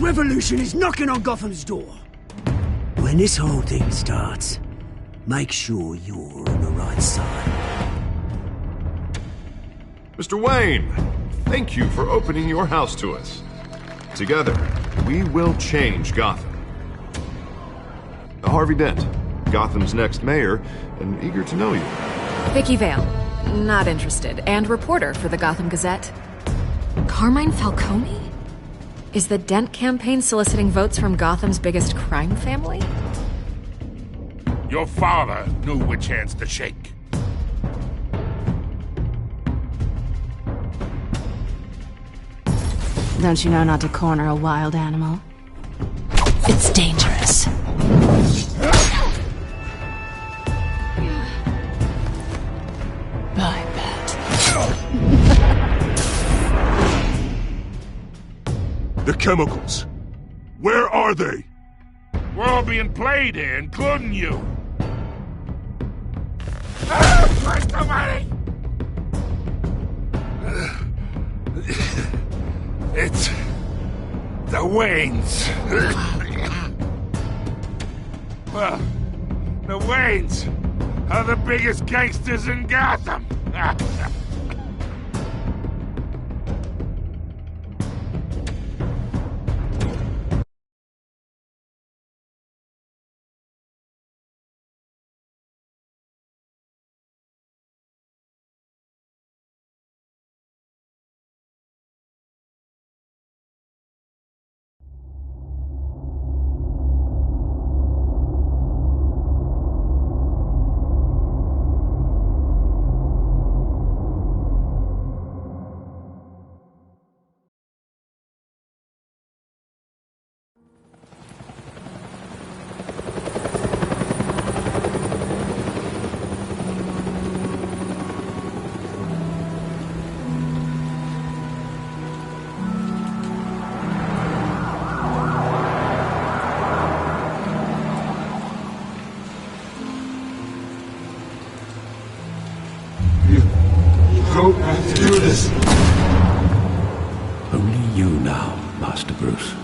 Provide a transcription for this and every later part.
Revolution is knocking on Gotham's door. When this whole thing starts, make sure you're on the right side. Mr. Wayne, thank you for opening your house to us. Together, we will change Gotham. Harvey Dent, Gotham's next mayor, and eager to know you. Vicky Vale, not interested, and reporter for the Gotham Gazette. Carmine Falcone? Is the Dent campaign soliciting votes from Gotham's biggest crime family? Your father knew which hands to shake. Don't you know not to corner a wild animal? It's dangerous. I bet. The chemicals. Where are they? We're all being played here, including you. Christ almighty! It's the Waynes. Well, the Waynes are the biggest gangsters in Gotham. Don't have to do this. Only you now, Master Bruce.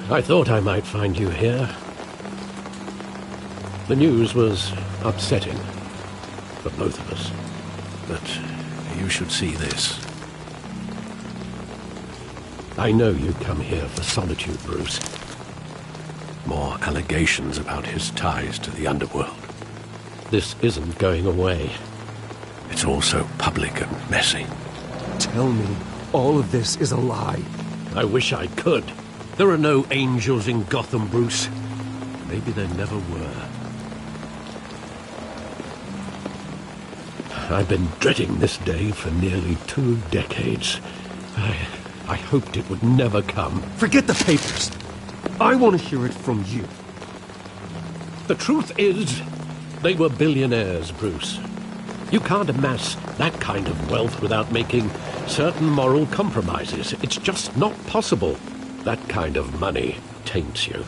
I thought I might find you here. The news was upsetting for both of us. But you should see this. I know you come here for solitude, Bruce. More allegations about his ties to the underworld. This isn't going away. It's all so public and messy. Tell me all of this is a lie. I wish I could. There are no angels in Gotham, Bruce. Maybe there never were. I've been dreading this day for nearly 2 decades. I hoped it would never come. Forget the papers. I want to hear it from you. The truth is, they were billionaires, Bruce. You can't amass that kind of wealth without making certain moral compromises. It's just not possible. That kind of money taints you.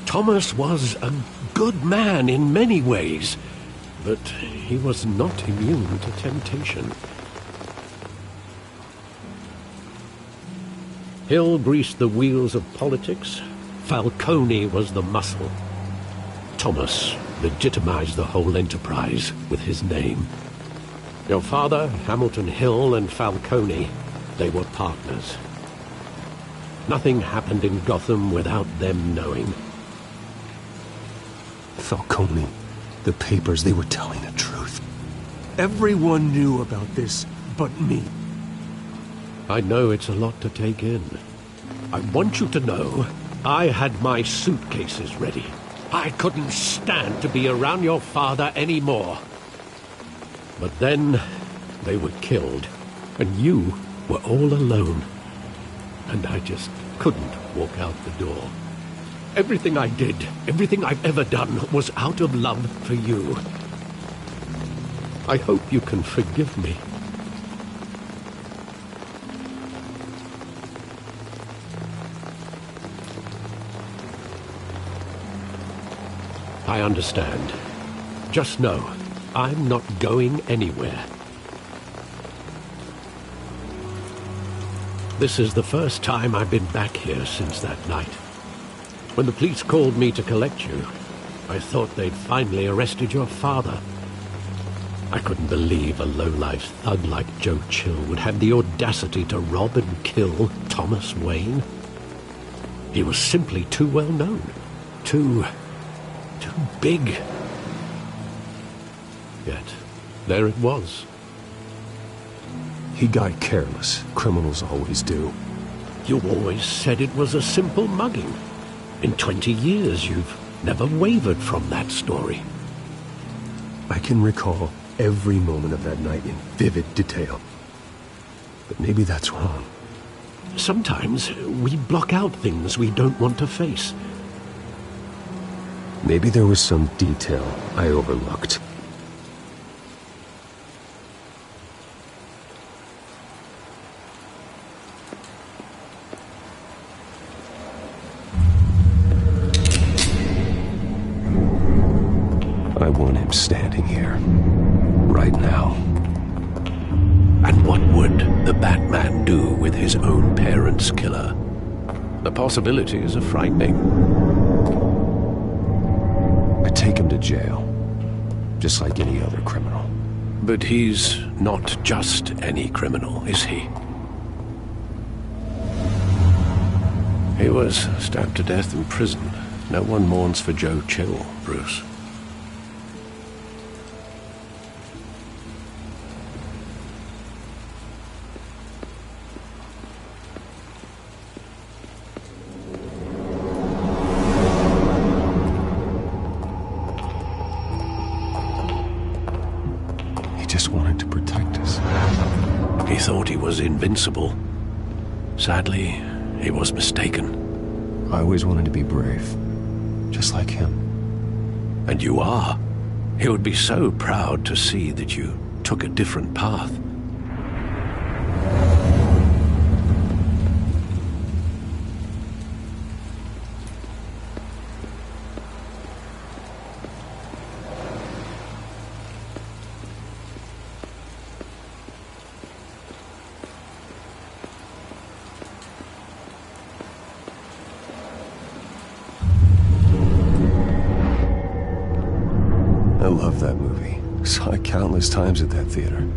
Thomas was a good man in many ways, but he was not immune to temptation. Hill greased the wheels of politics. Falcone was the muscle. Thomas legitimized the whole enterprise with his name. Your father, Hamilton Hill, and Falcone, they were partners. Nothing happened in Gotham without them knowing. Falcone, the papers, they were telling the truth. Everyone knew about this but me. I know it's a lot to take in. I want you to know I had my suitcases ready. I couldn't stand to be around your father anymore. But then they were killed, and you were all alone. And I just couldn't walk out the door. Everything I did, everything I've ever done, was out of love for you. I hope you can forgive me. I understand. Just know, I'm not going anywhere. This is the first time I've been back here since that night. When the police called me to collect you, I thought they'd finally arrested your father. I couldn't believe a low-life thug like Joe Chill would have the audacity to rob and kill Thomas Wayne. He was simply too well known. Too big. Yet, there it was. He got careless. Criminals always do. You always said it was a simple mugging. In 20 years, you've never wavered from that story. I can recall every moment of that night in vivid detail. But maybe that's wrong. Sometimes we block out things we don't want to face. Maybe there was some detail I overlooked. I want him standing here, right now. And what would the Batman do with his own parents' killer? The possibilities are frightening. Take him to jail, just like any other criminal. But he's not just any criminal, is he? He was stabbed to death in prison. No one mourns for Joe Chill, Bruce. Invincible. Sadly, he was mistaken. I always wanted to be brave, just like him. And you are. He would be so proud to see that you took a different path. I love that movie. Saw it countless times at that theater.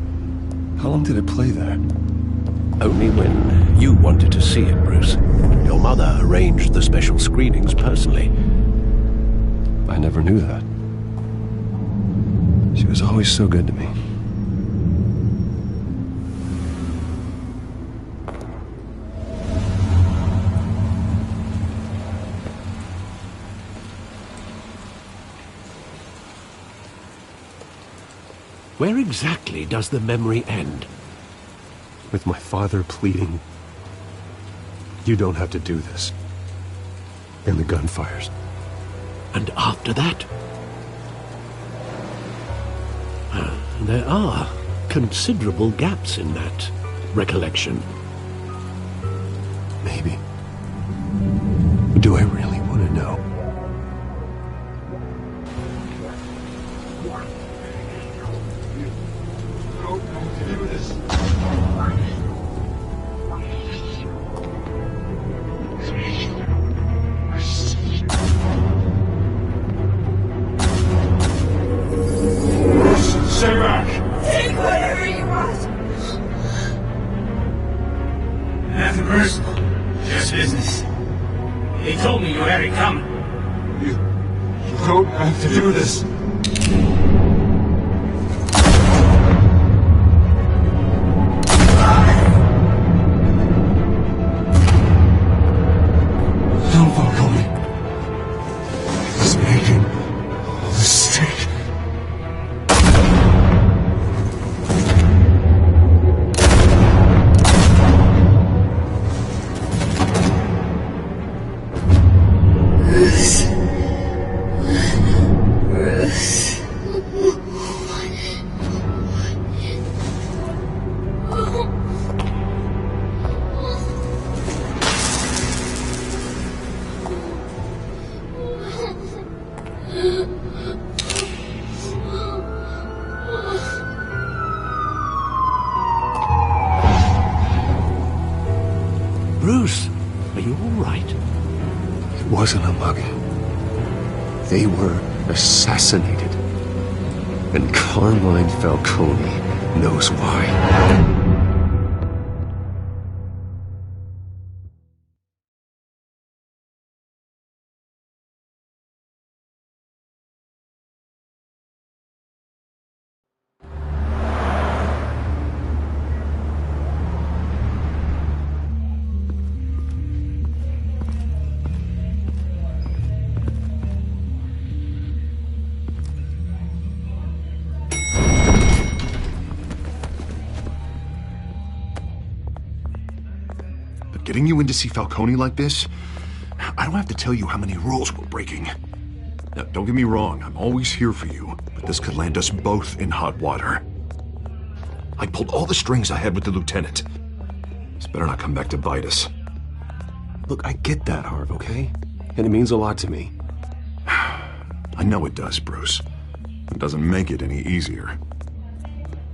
How long did it play there? Only when you wanted to see it, Bruce. Your mother arranged the special screenings personally. I never knew that. She was always so good to me. Where exactly does the memory end? With my father pleading, "You don't have to do this." And the gunfires. And after that? There are considerable gaps in that recollection. Maybe. Do I really want to know? Stay back! Take whatever you want. Nothing personal, just business. They told me you had it coming. You don't have to do this. Don't fall. Bruce, are you all right? It wasn't a mugging. They were assassinated. And Carmine Falcone knows why. Getting you in to see Falcone like this? I don't have to tell you how many rules we're breaking. Now, don't get me wrong, I'm always here for you, but this could land us both in hot water. I pulled all the strings I had with the lieutenant. This better not come back to bite us. Look, I get that, Harv, okay? And it means a lot to me. I know it does, Bruce. It doesn't make it any easier.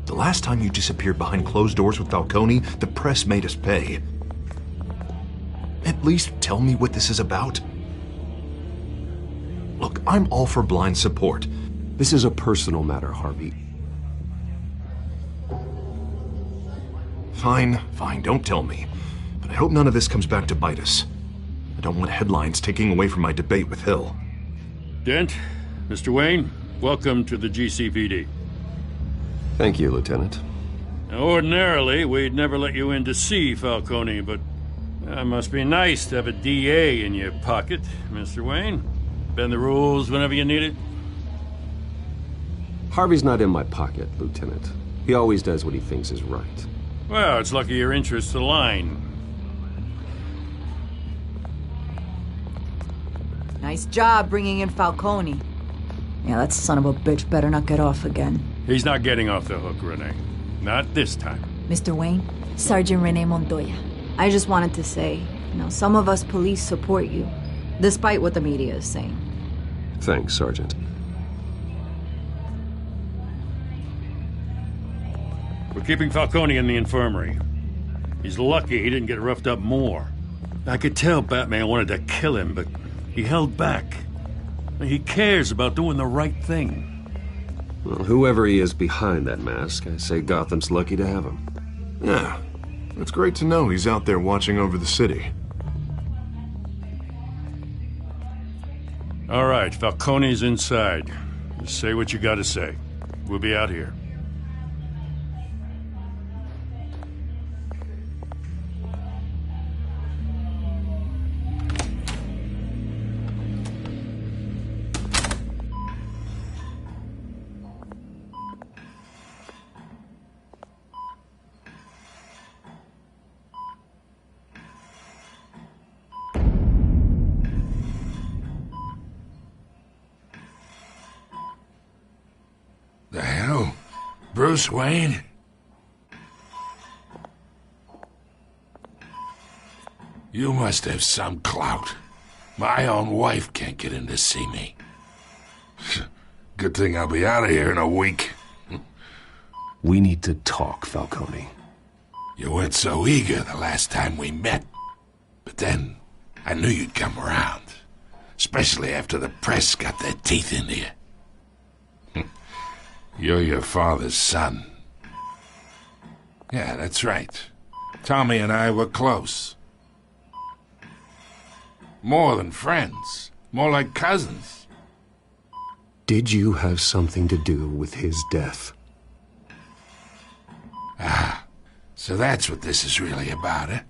The last time you disappeared behind closed doors with Falcone, the press made us pay. At least tell me what this is about. Look, I'm all for blind support. This is a personal matter, Harvey. Fine, don't tell me. But I hope none of this comes back to bite us. I don't want headlines taking away from my debate with Hill. Dent, Mr. Wayne, welcome to the GCPD. Thank you, Lieutenant. Now, ordinarily, we'd never let you in to see Falcone, but it must be nice to have a DA in your pocket, Mr. Wayne. Bend the rules whenever you need it. Harvey's not in my pocket, Lieutenant. He always does what he thinks is right. Well, it's lucky your interests align. Nice job bringing in Falcone. Yeah, that son of a bitch better not get off again. He's not getting off the hook, Renee. Not this time. Mr. Wayne, Sergeant Renee Montoya. I just wanted to say, some of us police support you, despite what the media is saying. Thanks, Sergeant. We're keeping Falcone in the infirmary. He's lucky he didn't get roughed up more. I could tell Batman wanted to kill him, but he held back. He cares about doing the right thing. Well, whoever he is behind that mask, I say Gotham's lucky to have him. Yeah. It's great to know he's out there watching over the city. All right, Falcone's inside. Just say what you gotta say. We'll be out here. The hell? Bruce Wayne? You must have some clout. My own wife can't get in to see me. Good thing I'll be out of here in a week. We need to talk, Falcone. You weren't so eager the last time we met. But then, I knew you'd come around. Especially after the press got their teeth into you. You're your father's son. Yeah, that's right. Tommy and I were close. More than friends. More like cousins. Did you have something to do with his death? Ah, so that's what this is really about, eh?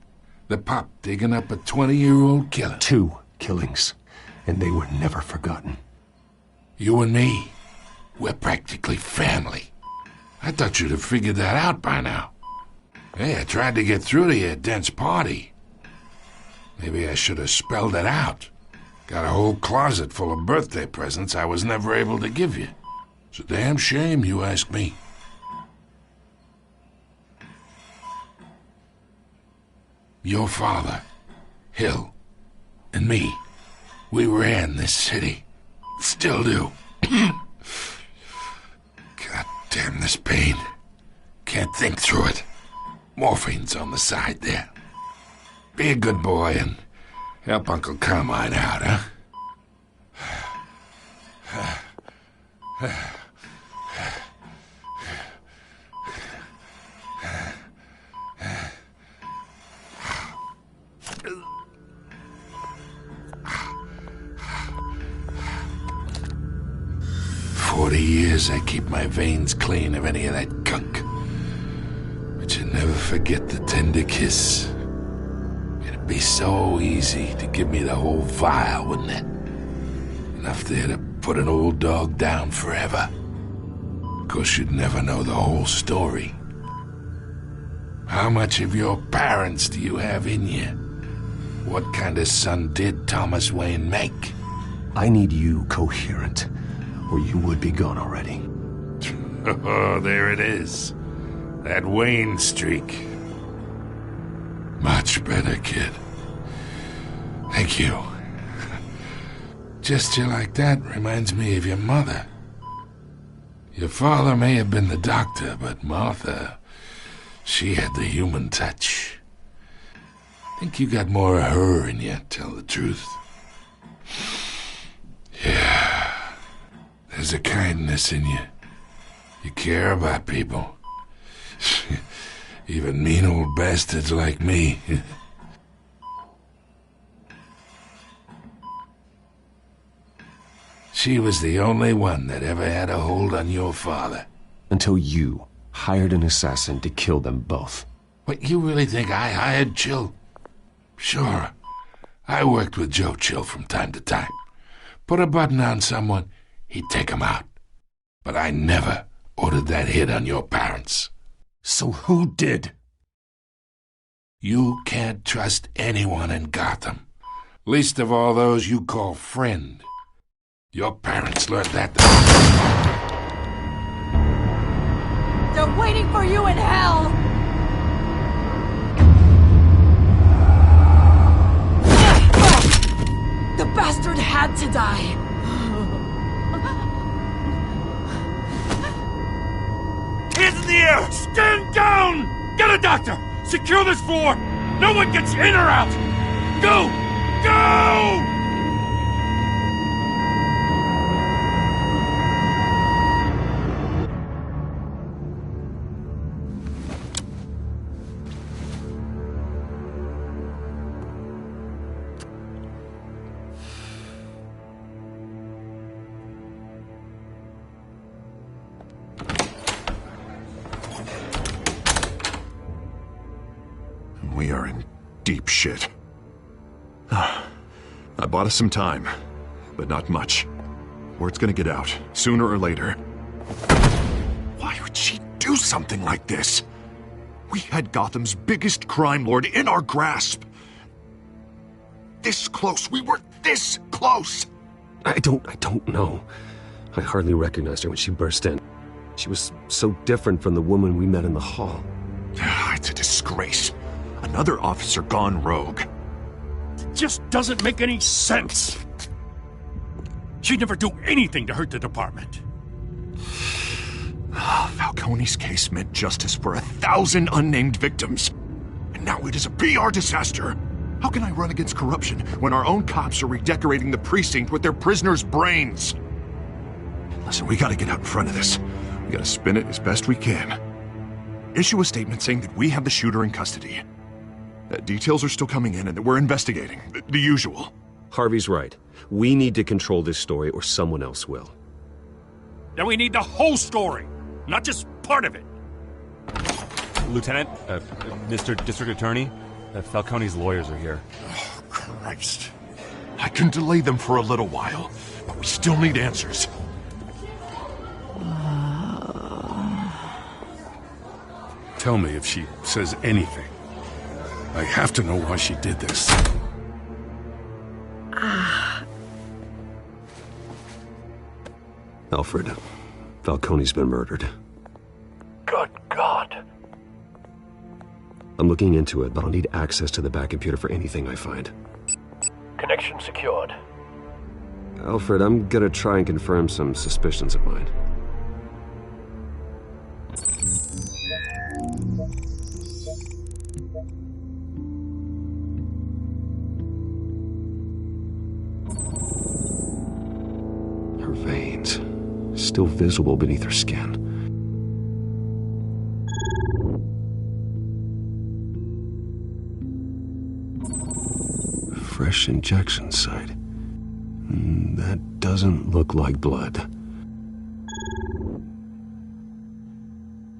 The pup digging up a 20-year-old killer. 2 killings, and they were never forgotten. You and me, we're practically family. I thought you'd have figured that out by now. Hey, I tried to get through to you at Dent's party. Maybe I should have spelled it out. Got a whole closet full of birthday presents I was never able to give you. It's a damn shame, you ask me. Your father, Hill, and me, we ran this city Still do. God damn this pain. Can't think through it. Morphine's on the side there. Be a good boy and help Uncle Carmine out, huh? 40 years I keep my veins clean of any of that gunk. But you never forget the tender kiss. It'd be so easy to give me the whole vial, wouldn't it? Enough there to put an old dog down forever. Of course, you'd never know the whole story. How much of your parents do you have in you? What kind of son did Thomas Wayne make? I need you coherent, or you would be gone already. Oh, there it is. That Wayne streak. Much better, kid. Thank you. Gesture like that reminds me of your mother. Your father may have been the doctor, but Martha, she had the human touch. Think you got more of her in you, tell the truth. Yeah. There's a kindness in you. You care about people. Even mean old bastards like me. She was the only one that ever had a hold on your father. Until you hired an assassin to kill them both. What, you really think I hired Chill? Sure. I worked with Joe Chill from time to time. Put a button on someone, he'd take him out. But I never ordered that hit on your parents. So who did? You can't trust anyone in Gotham. Least of all those you call friend. Your parents learned that. They're waiting for you in hell! The bastard had to die. Hands in the air! Stand down! Get a doctor! Secure this floor! No one gets in or out! Go! Go! We are in deep shit. I bought us some time, but not much. Word's gonna get out, sooner or later. Why would she do something like this? We had Gotham's biggest crime lord in our grasp. This close. We were this close. I don't know. I hardly recognized her when she burst in. She was so different from the woman we met in the hall. It's a disgrace. Another officer gone rogue. It just doesn't make any sense. She'd never do anything to hurt the department. Falcone's case meant justice for 1,000 unnamed victims. And now it is a PR disaster. How can I run against corruption when our own cops are redecorating the precinct with their prisoners' brains? Listen, we gotta get out in front of this. We gotta spin it as best we can. Issue a statement saying that we have the shooter in custody. Details are still coming in and that we're investigating. The usual. Harvey's right. We need to control this story or someone else will. Then we need the whole story, not just part of it. Lieutenant, Mr. District Attorney, Falcone's lawyers are here. Oh, Christ. I can delay them for a little while, but we still need answers. Tell me if she says anything. I have to know why she did this. Alfred, Falcone's been murdered. Good God. I'm looking into it, but I'll need access to the back computer for anything I find. Connection secured. Alfred, I'm gonna try and confirm some suspicions of mine. Her veins, still visible beneath her skin. Fresh injection site. That doesn't look like blood.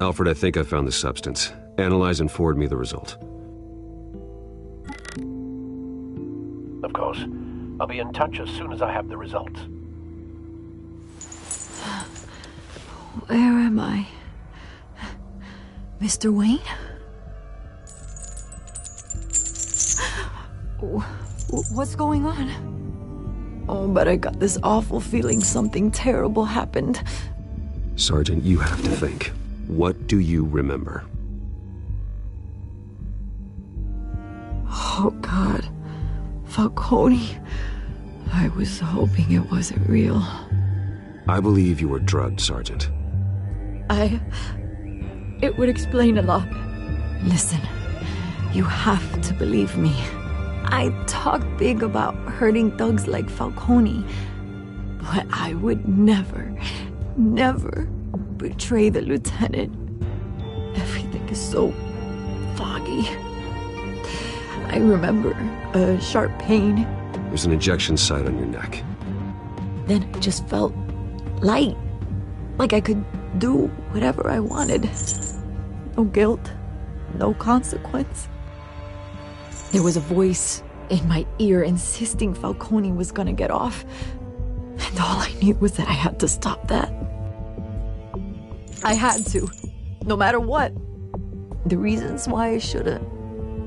Alfred, I think I found the substance. Analyze and forward me the result. Of course. I'll be in touch as soon as I have the results. Where am I? Mr. Wayne? What's going on? Oh, but I got this awful feeling something terrible happened. Sergeant, you have to think. What do you remember? Oh, God. Falcone. I was hoping it wasn't real. I believe you were drugged, Sergeant. It would explain a lot. Listen, you have to believe me. I talk big about hurting thugs like Falcone, but I would never betray the lieutenant. Everything is so foggy. I remember a sharp pain. There's an injection site on your neck. Then it just felt light, like I could do whatever I wanted. No guilt, no consequence. There was a voice in my ear insisting Falcone was gonna get off. And all I knew was that I had to stop that. I had to, no matter what. The reasons why I should've,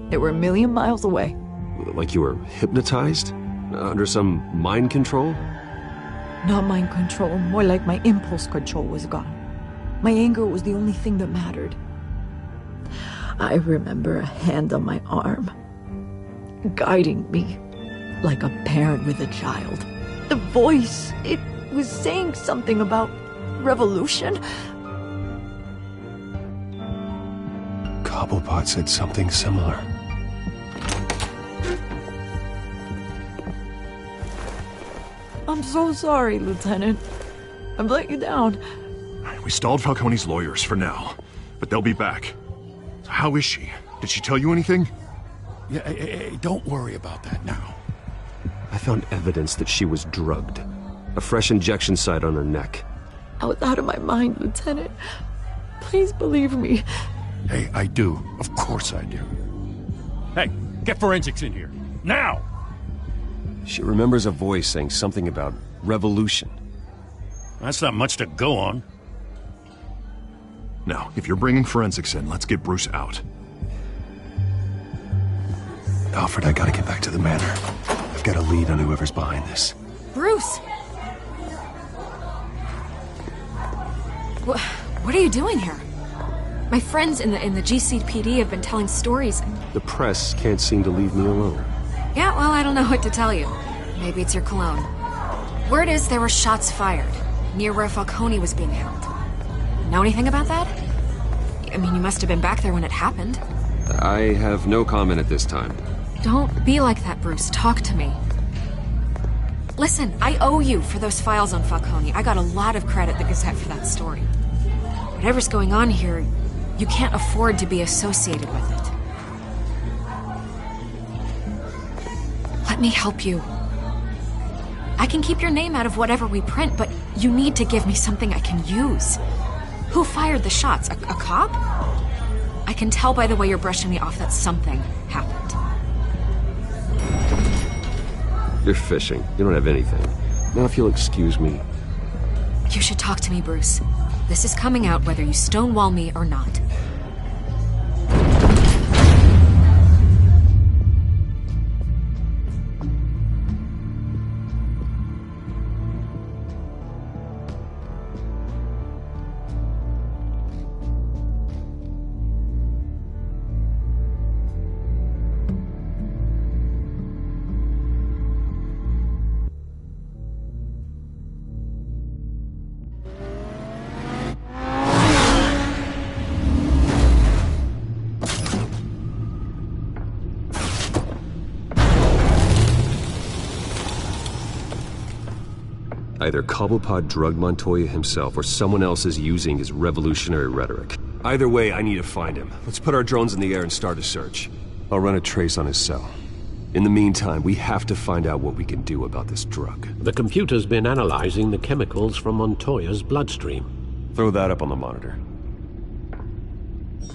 they were a million miles away. Like you were hypnotized? Under some mind control? Not mind control, more like my impulse control was gone. My anger was the only thing that mattered. I remember a hand on my arm, guiding me like a parent with a child. The voice, it was saying something about revolution. Cobblepot said something similar. I'm so sorry, Lieutenant. I've let you down. We stalled Falcone's lawyers for now, but they'll be back. How is she? Did she tell you anything? Yeah, hey, don't worry about that now. I found evidence that she was drugged. A fresh injection site on her neck. I was out of my mind, Lieutenant. Please believe me. Hey, I do. Of course I do. Hey, get forensics in here. Now! She remembers a voice saying something about revolution. That's not much to go on. Now, if you're bringing forensics in, let's get Bruce out. Alfred, I gotta get back to the manor. I've got a lead on whoever's behind this. Bruce! What are you doing here? My friends in the GCPD have been telling stories. The press can't seem to leave me alone. Yeah, well, I don't know what to tell you. Maybe it's your cologne. Word is there were shots fired near where Falcone was being held. Know anything about that? I mean, you must have been back there when it happened. I have no comment at this time. Don't be like that, Bruce. Talk to me. Listen, I owe you for those files on Falcone. I got a lot of credit at the Gazette for that story. Whatever's going on here, you can't afford to be associated with it. Let me help you. I can keep your name out of whatever we print, but you need to give me something I can use. Who fired the shots? A cop? I can tell by the way you're brushing me off that something happened. You're fishing. You don't have anything. Now, if you'll excuse me. You should talk to me, Bruce. This is coming out whether you stonewall me or not. Either Cobblepot drugged Montoya himself, or someone else is using his revolutionary rhetoric. Either way, I need to find him. Let's put our drones in the air and start a search. I'll run a trace on his cell. In the meantime, we have to find out what we can do about this drug. The computer's been analyzing the chemicals from Montoya's bloodstream. Throw that up on the monitor.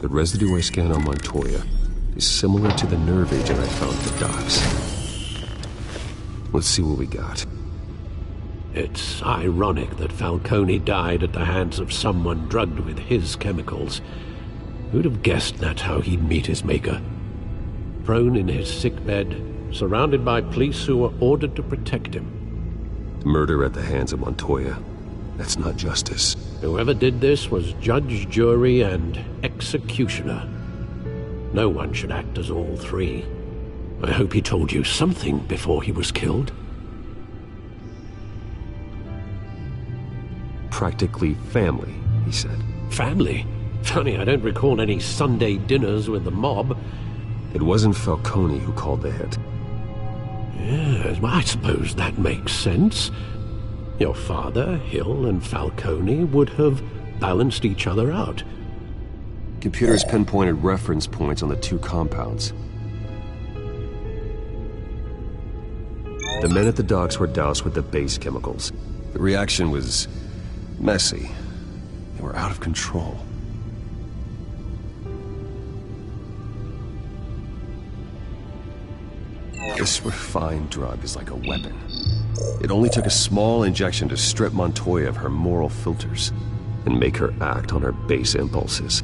The residue I scan on Montoya is similar to the nerve agent I found at the docks. Let's see what we got. It's ironic that Falcone died at the hands of someone drugged with his chemicals. Who'd have guessed that's how he'd meet his maker? Prone in his sickbed, surrounded by police who were ordered to protect him. Murder at the hands of Montoya. That's not justice. Whoever did this was judge, jury, and executioner. No one should act as all three. I hope he told you something before he was killed. Practically family, he said. Family? Funny, I don't recall any Sunday dinners with the mob. It wasn't Falcone who called the hit. Yes, well, I suppose that makes sense. Your father, Hill, and Falcone would have balanced each other out. Computers pinpointed reference points on the two compounds. The men at the docks were doused with the base chemicals. The reaction was messy. They were out of control. This refined drug is like a weapon. It only took a small injection to strip Montoya of her moral filters and make her act on her base impulses.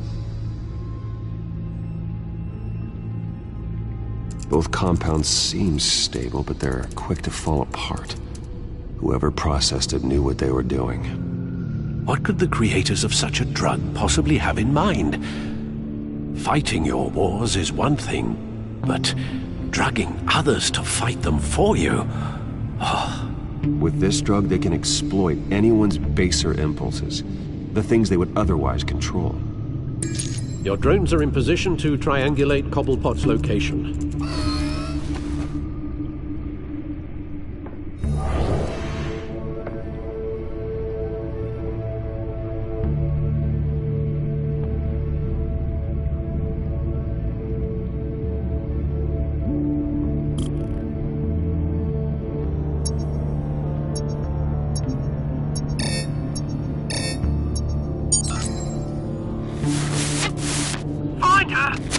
Both compounds seem stable, but they're quick to fall apart. Whoever processed it knew what they were doing. What could the creators of such a drug possibly have in mind? Fighting your wars is one thing, but drugging others to fight them for you? With this drug, they can exploit anyone's baser impulses, the things they would otherwise control. Your drones are in position to triangulate Cobblepot's location.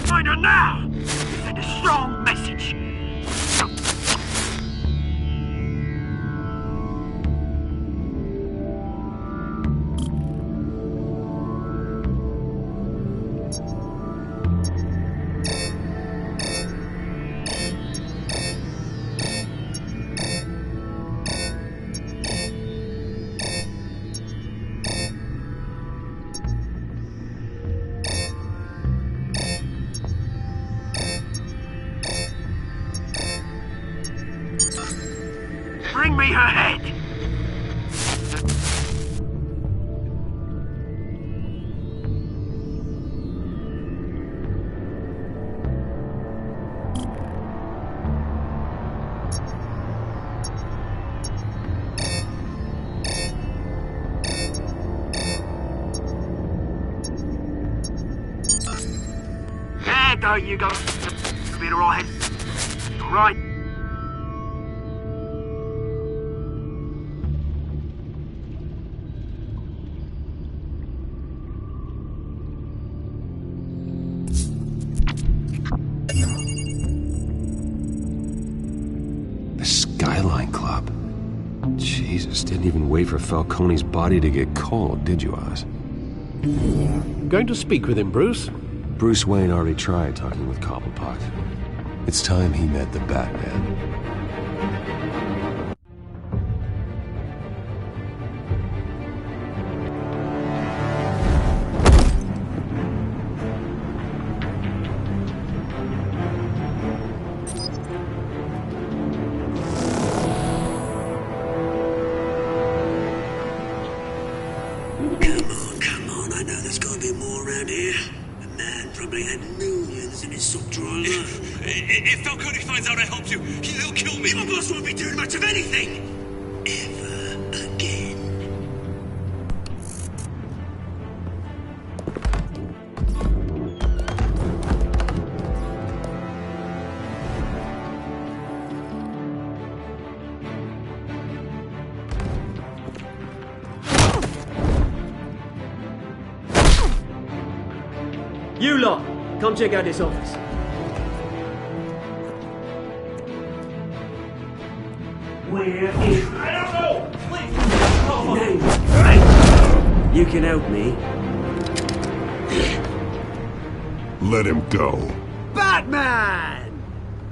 Find her now! Send a strong message! Bring me her head! There go, you go. You'll be alright. Alright. Skyline Club. Jesus, didn't even wait for Falcone's body to get cold, did you, Oz? Going to speak with him, Bruce? Bruce Wayne already tried talking with Cobblepot. It's time he met the Batman. Come on, I know there's gotta be more around here. The man probably had millions in his sock drawer. If Falcone finds out I helped you, he'll kill me. My boss won't be doing much of anything. Ever again. You lot, come check out this office. Where is... I don't know! Please! You can help me. Let him go. Batman!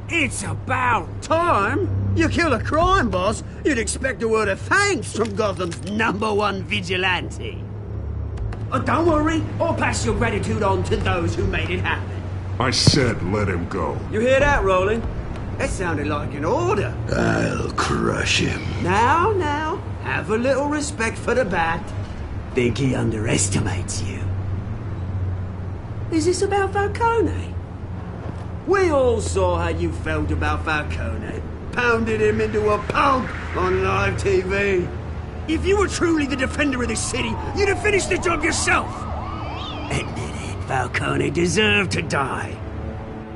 It's about time. You kill a crime boss, you'd expect a word of thanks from Gotham's #1 vigilante. Oh, don't worry, I'll pass your gratitude on to those who made it happen. I said let him go. You hear that, Roland? That sounded like an order. I'll crush him. Now, have a little respect for the Bat. Think he underestimates you. Is this about Falcone? We all saw how you felt about Falcone. Pounded him into a pulp on live TV. If you were truly the defender of this city, you'd have finished the job yourself. Admit it, Falcone deserved to die.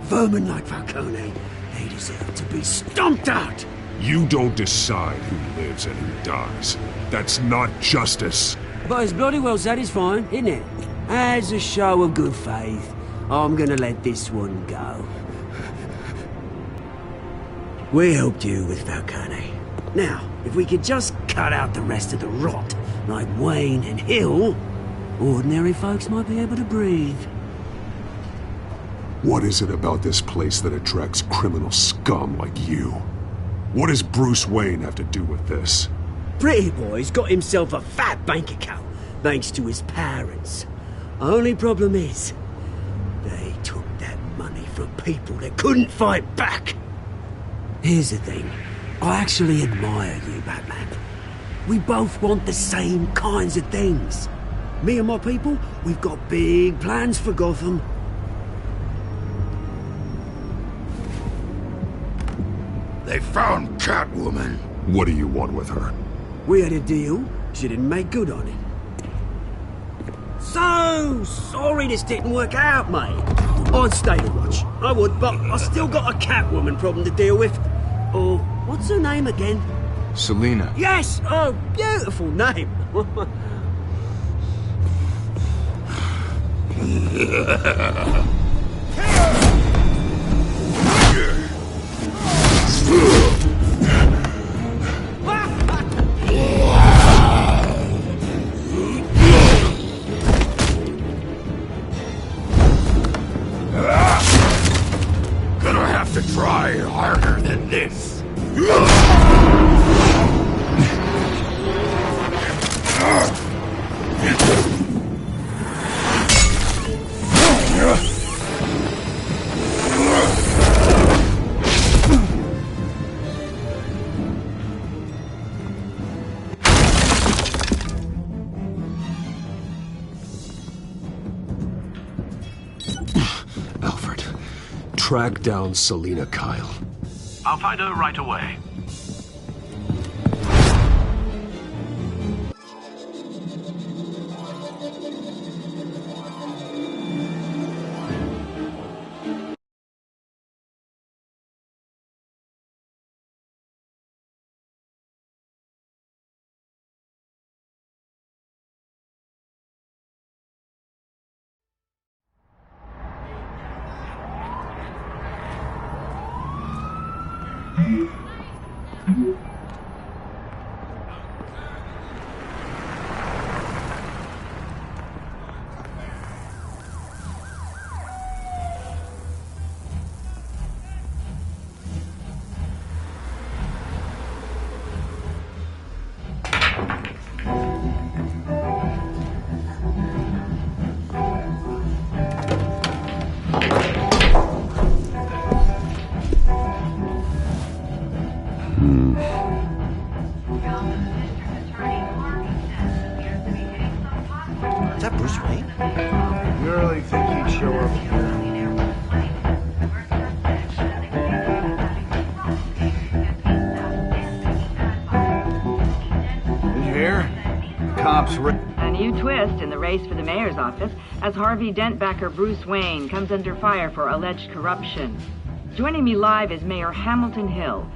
Vermin like Falcone, they deserve to be stomped out. You don't decide who lives and who dies. That's not justice. But it's bloody well satisfying, isn't it? As a show of good faith, I'm gonna let this one go. We helped you with Falcone. Now, if we could just cut out the rest of the rot, like Wayne and Hill, ordinary folks might be able to breathe. What is it about this place that attracts criminal scum like you? What does Bruce Wayne have to do with this? Pretty Boy's got himself a fat bank account, thanks to his parents. Only problem is, they took that money from people that couldn't fight back. Here's the thing. I actually admire you, Batman. We both want the same kinds of things. Me and my people, we've got big plans for Gotham. They found Catwoman. What do you want with her? We had a deal. She didn't make good on it. So sorry this didn't work out, mate. I'd stay to watch. I would, but I still got a Catwoman problem to deal with. Oh, what's her name again? Selina. Yes! Oh, beautiful name. Gonna have to try harder than this. Alfred, track down Selina Kyle. I'll find her right away. Is that Bruce Wayne? You really think he'd show up here? Did you hear? Cops... A new twist in the race for the mayor's office as Harvey Dent backer Bruce Wayne comes under fire for alleged corruption. Joining me live is Mayor Hamilton Hill.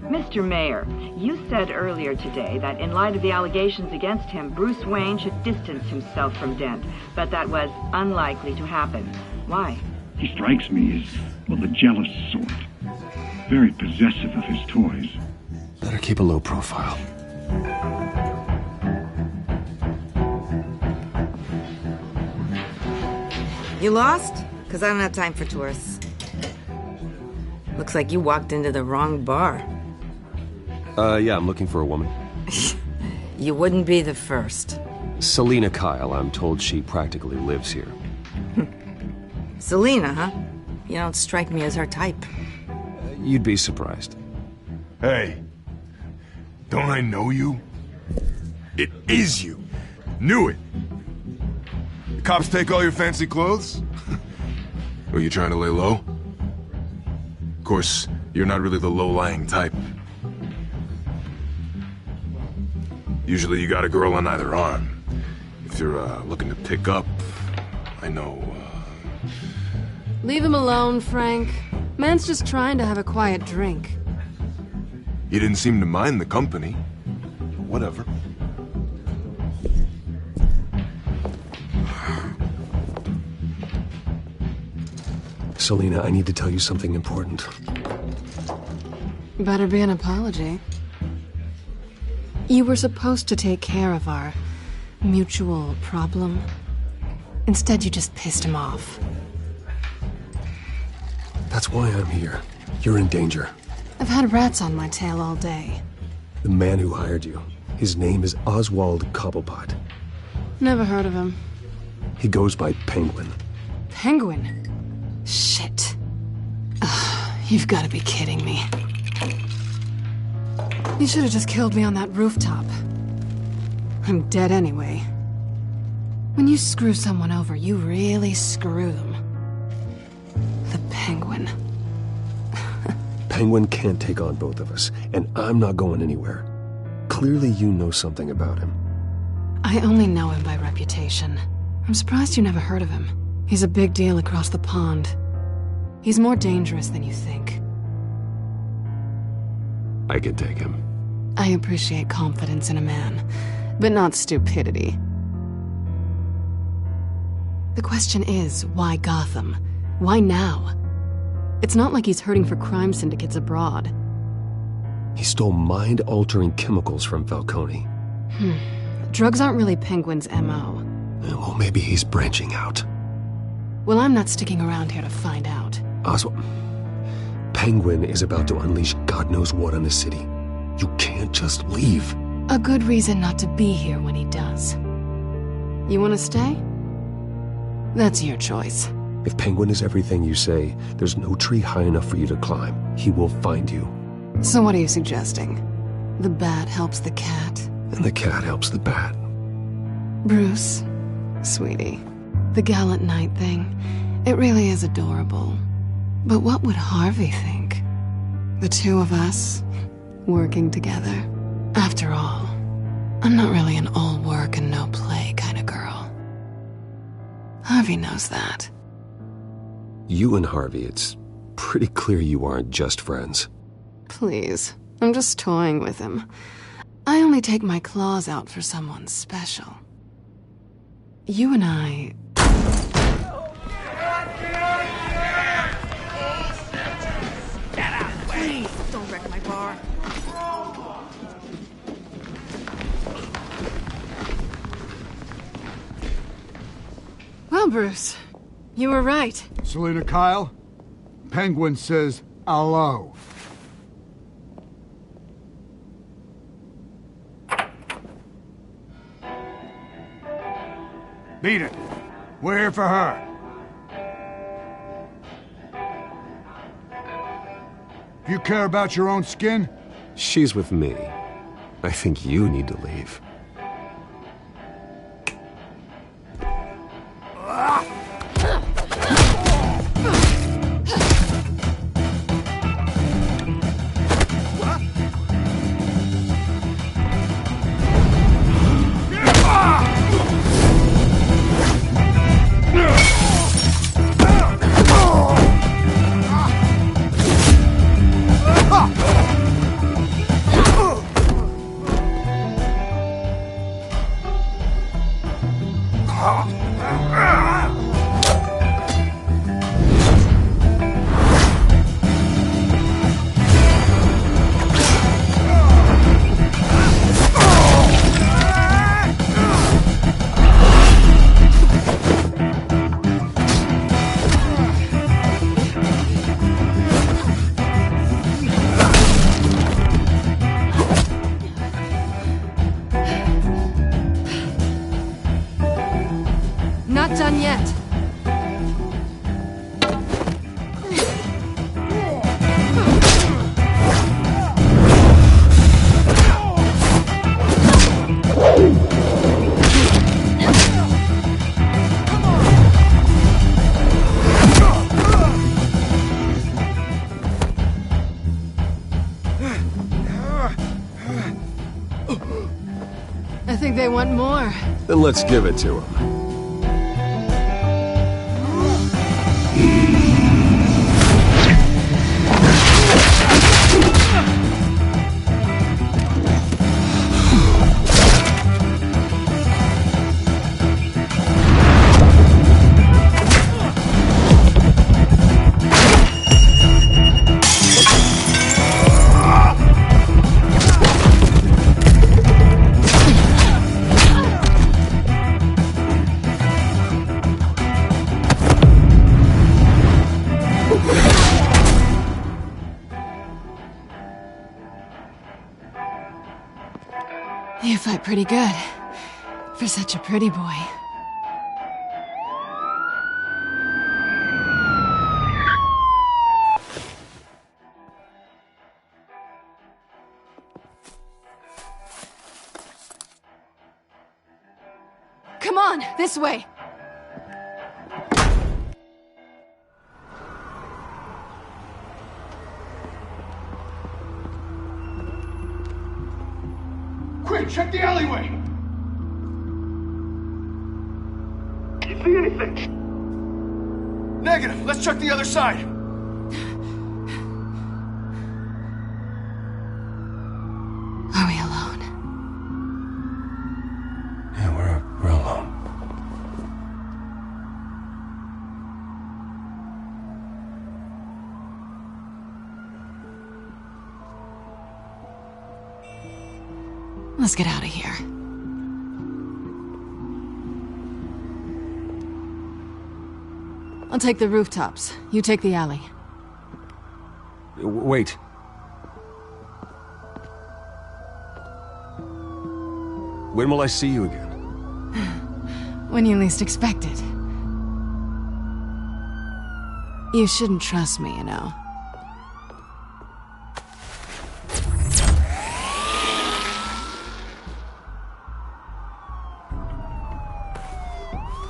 Mr. Mayor, you said earlier today that in light of the allegations against him, Bruce Wayne should distance himself from Dent, but that was unlikely to happen. Why? He strikes me as, well, the jealous sort. Very possessive of his toys. Better keep a low profile. You lost? Because I don't have time for tourists. Looks like you walked into the wrong bar. Yeah, I'm looking for a woman. You wouldn't be the first. Selina Kyle, I'm told she practically lives here. Selina, huh? You don't strike me as her type. You'd be surprised. Hey, don't I know you? It is you. Knew it. The cops take all your fancy clothes? Were you trying to lay low? Of course, you're not really the low-lying type. Usually you got a girl on either arm. If you're looking to pick up, I know. Leave him alone, Frank. Man's just trying to have a quiet drink. You didn't seem to mind the company. Whatever. Selina, I need to tell you something important. Better be an apology. You were supposed to take care of our mutual problem. Instead, you just pissed him off. That's why I'm here. You're in danger. I've had rats on my tail all day. The man who hired you, his name is Oswald Cobblepot. Never heard of him. He goes by Penguin. Penguin? Shit. Ugh, you've got to be kidding me. You should have just killed me on that rooftop. I'm dead anyway. When you screw someone over, you really screw them. The Penguin. Penguin can't take on both of us, and I'm not going anywhere. Clearly you know something about him. I only know him by reputation. I'm surprised you never heard of him. He's a big deal across the pond. He's more dangerous than you think. I can take him. I appreciate confidence in a man, but not stupidity. The question is, why Gotham? Why now? It's not like he's hurting for crime syndicates abroad. He stole mind-altering chemicals from Falcone. Drugs aren't really Penguin's M.O. Well, maybe he's branching out. Well, I'm not sticking around here to find out. Oswald, Penguin is about to unleash God knows what on the city. You can't just leave. A good reason not to be here when he does. You want to stay? That's your choice. If Penguin is everything you say, there's no tree high enough for you to climb. He will find you. So what are you suggesting? The bat helps the cat? And the cat helps the bat. Bruce, sweetie, the gallant knight thing, it really is adorable. But what would Harvey think? The two of us, working together. After all, I'm not really an all work and no play kind of girl. Harvey knows that. You and Harvey, it's pretty clear you aren't just friends. Please, I'm just toying with him. I only take my claws out for someone special. You and I... Please, don't wreck my bar. Well, Bruce, you were right. Selina Kyle, Penguin says hello. Beat it. We're here for her. You care about your own skin? She's with me. I think you need to leave. not done yet. I think they want more. Then let's give it to them. You fight pretty good. For such a pretty boy. Come on, this way. Quick, check the alleyway! You see anything? Negative. Let's check the other side. Are we alone? Yeah, we're alone. Let's get out of here. I'll take the rooftops. You take the alley. Wait. When will I see you again? When you least expect it. You shouldn't trust me, you know.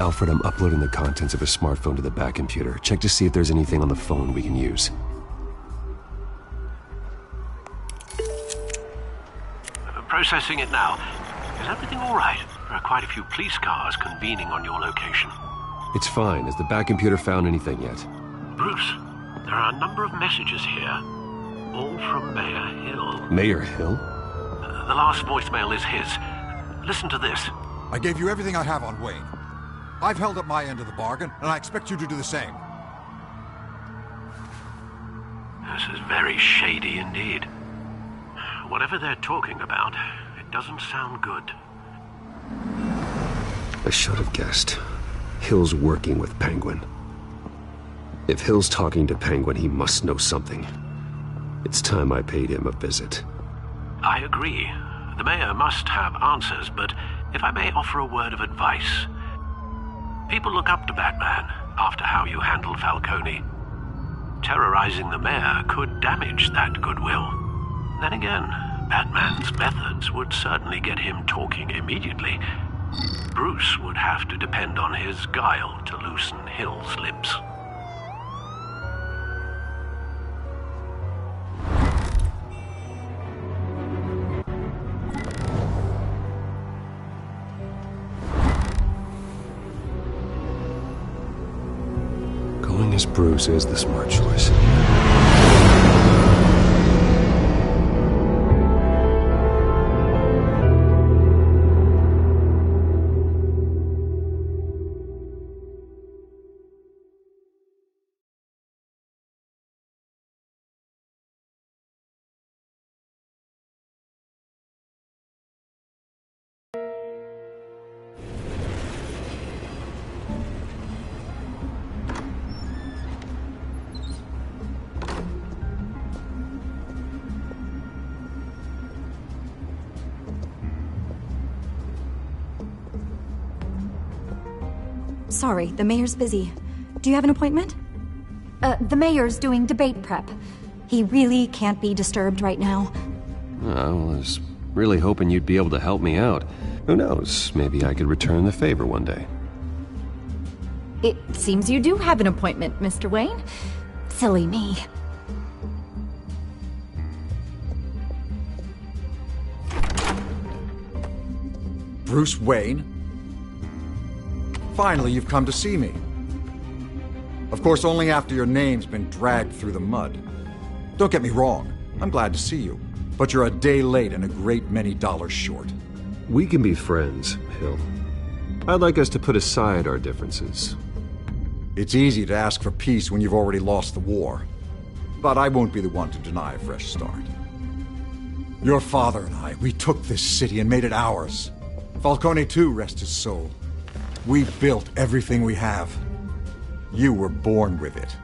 Alfred, I'm uploading the contents of a smartphone to the back computer. Check to see if there's anything on the phone we can use. Processing it now. Is everything all right? There are quite a few police cars convening on your location. It's fine. Has the back computer found anything yet? Bruce, there are a number of messages here. All from Mayor Hill. Mayor Hill? The last voicemail is his. Listen to this. I gave you everything I have on Wayne. I've held up my end of the bargain, and I expect you to do the same. This is very shady indeed. Whatever they're talking about, it doesn't sound good. I should have guessed. Hill's working with Penguin. If Hill's talking to Penguin, he must know something. It's time I paid him a visit. I agree. The mayor must have answers, but if I may offer a word of advice. People look up to Batman after how you handled Falcone. Terrorizing the mayor could damage that goodwill. Then again, Batman's methods would certainly get him talking immediately. Bruce would have to depend on his guile to loosen Hill's lips. Going as Bruce is the smart choice. Sorry, the mayor's busy. Do you have an appointment? The mayor's doing debate prep. He really can't be disturbed right now. I was really hoping you'd be able to help me out. Who knows, maybe I could return the favor one day. It seems you do have an appointment, Mr. Wayne. Silly me. Bruce Wayne? Finally, you've come to see me. Of course, only after your name's been dragged through the mud. Don't get me wrong, I'm glad to see you. But you're a day late and a great many dollars short. We can be friends, Hill. I'd like us to put aside our differences. It's easy to ask for peace when you've already lost the war. But I won't be the one to deny a fresh start. Your father and I, we took this city and made it ours. Falcone too, rest his soul. We built everything we have. You were born with it.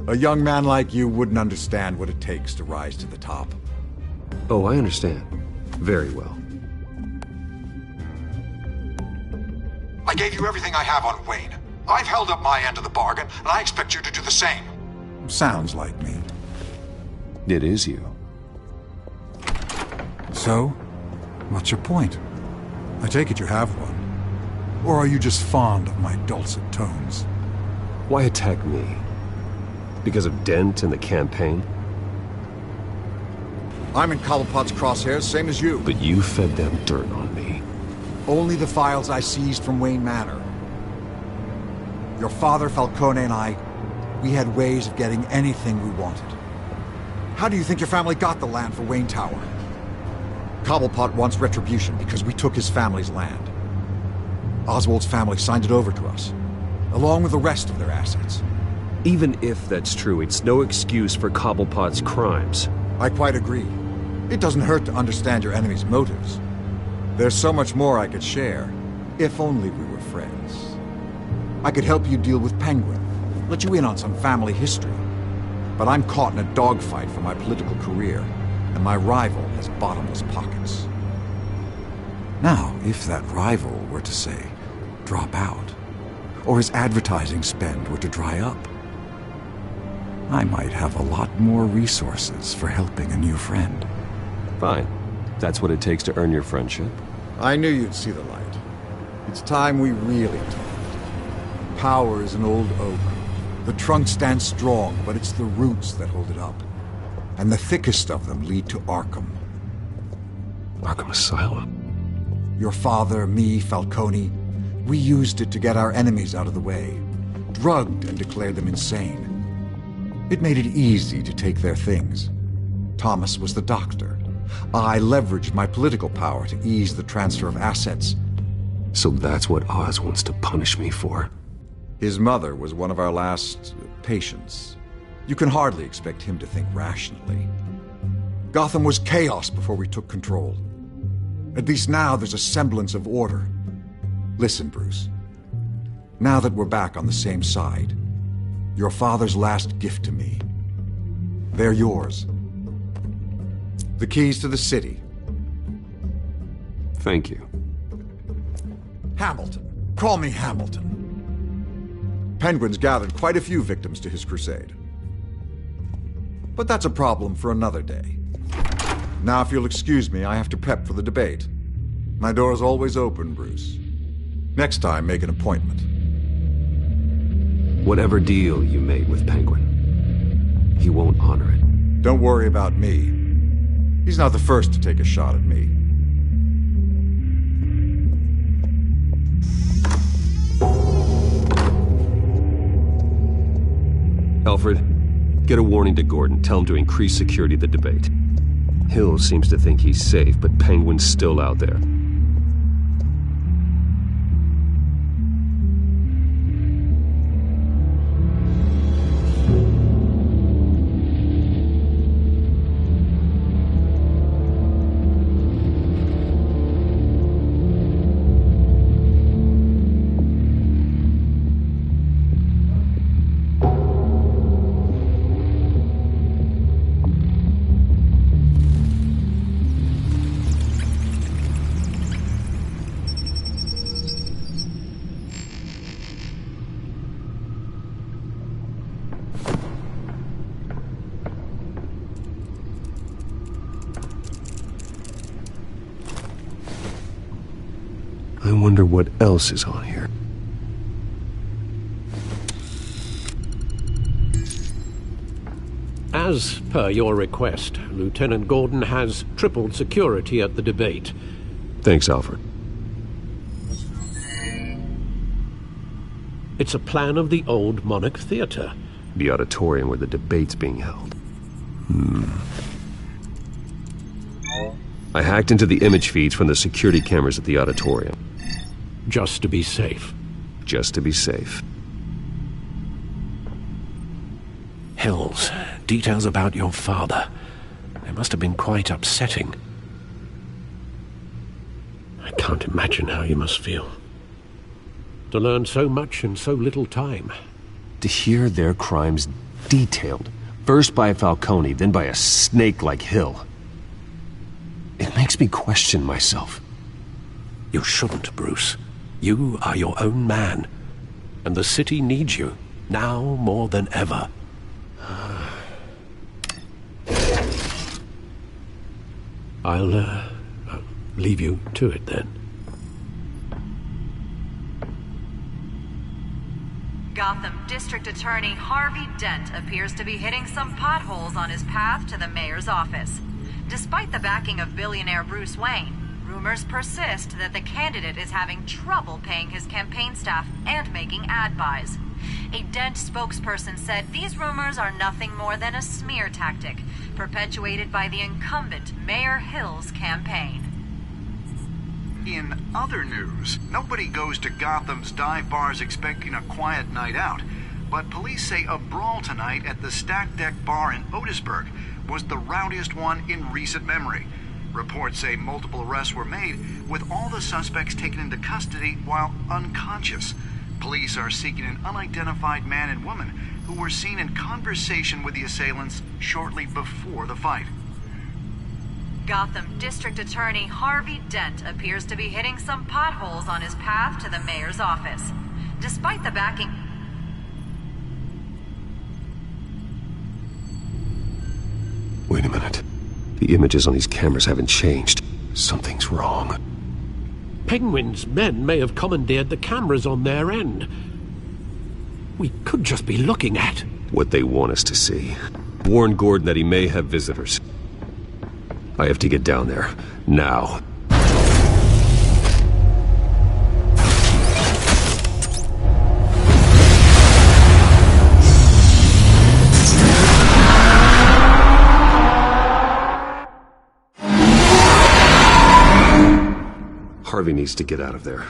A young man like you wouldn't understand what it takes to rise to the top. Oh, I understand. Very well. I gave you everything I have on Wayne. I've held up my end of the bargain, and I expect you to do the same. Sounds like me. It is you. So, what's your point? I take it you have one. Or are you just fond of my dulcet tones? Why attack me? Because of Dent and the campaign? I'm in Cobblepot's crosshairs, same as you. But you fed them dirt on me. Only the files I seized from Wayne Manor. Your father, Falcone, and I, we had ways of getting anything we wanted. How do you think your family got the land for Wayne Tower? Cobblepot wants retribution because we took his family's land. Oswald's family signed it over to us, along with the rest of their assets. Even if that's true, it's no excuse for Cobblepot's crimes. I quite agree. It doesn't hurt to understand your enemy's motives. There's so much more I could share, if only we were friends. I could help you deal with Penguin, let you in on some family history. But I'm caught in a dogfight for my political career, and my rival has bottomless pockets. Now, if that rival were to say, drop out, or his advertising spend were to dry up, I might have a lot more resources for helping a new friend. Fine. That's what it takes to earn your friendship. I knew you'd see the light. It's time we really talked. Power is an old oak. The trunk stands strong, but it's the roots that hold it up. And the thickest of them lead to Arkham. Arkham Asylum? Your father, me, Falcone, we used it to get our enemies out of the way. Drugged and declared them insane. It made it easy to take their things. Thomas was the doctor. I leveraged my political power to ease the transfer of assets. So that's what Oz wants to punish me for? His mother was one of our last patients. You can hardly expect him to think rationally. Gotham was chaos before we took control. At least now there's a semblance of order. Listen, Bruce. Now that we're back on the same side, your father's last gift to me, they're yours. The keys to the city. Thank you. Hamilton. Call me Hamilton. Penguin's gathered quite a few victims to his crusade. But that's a problem for another day. Now, if you'll excuse me, I have to prep for the debate. My door is always open, Bruce. Next time, make an appointment. Whatever deal you made with Penguin, he won't honor it. Don't worry about me. He's not the first to take a shot at me. Alfred, get a warning to Gordon. Tell him to increase security at the debate. Hill seems to think he's safe, but Penguin's still out there. I wonder what else is on here. As per your request, Lieutenant Gordon has tripled security at the debate. Thanks, Alfred. It's a plan of the old Monarch Theatre. The auditorium where the debate's being held. I hacked into the image feeds from the security cameras at the auditorium. Just to be safe. Just to be safe. Hills, details about your father. They must have been quite upsetting. I can't imagine how you must feel. To learn so much in so little time. To hear their crimes detailed, first by Falcone, then by a snake like Hill. It makes me question myself. You shouldn't, Bruce. You are your own man. And the city needs you, now more than ever. I'll leave you to it then. Gotham District Attorney Harvey Dent appears to be hitting some potholes on his path to the mayor's office. Despite the backing of billionaire Bruce Wayne, rumors persist that the candidate is having trouble paying his campaign staff and making ad buys. A Dent spokesperson said these rumors are nothing more than a smear tactic, perpetuated by the incumbent Mayor Hill's campaign. In other news, nobody goes to Gotham's dive bars expecting a quiet night out, but police say a brawl tonight at the Stack Deck Bar in Otisburg was the rowdiest one in recent memory. Reports say multiple arrests were made, with all the suspects taken into custody while unconscious. Police are seeking an unidentified man and woman who were seen in conversation with the assailants shortly before the fight. Gotham District Attorney Harvey Dent appears to be hitting some potholes on his path to the mayor's office. Despite the backing... Wait a minute. The images on these cameras haven't changed. Something's wrong. Penguin's men may have commandeered the cameras on their end. We could just be looking at what they want us to see. Warn Gordon that he may have visitors. I have to get down there. Now. Harvey needs to get out of there.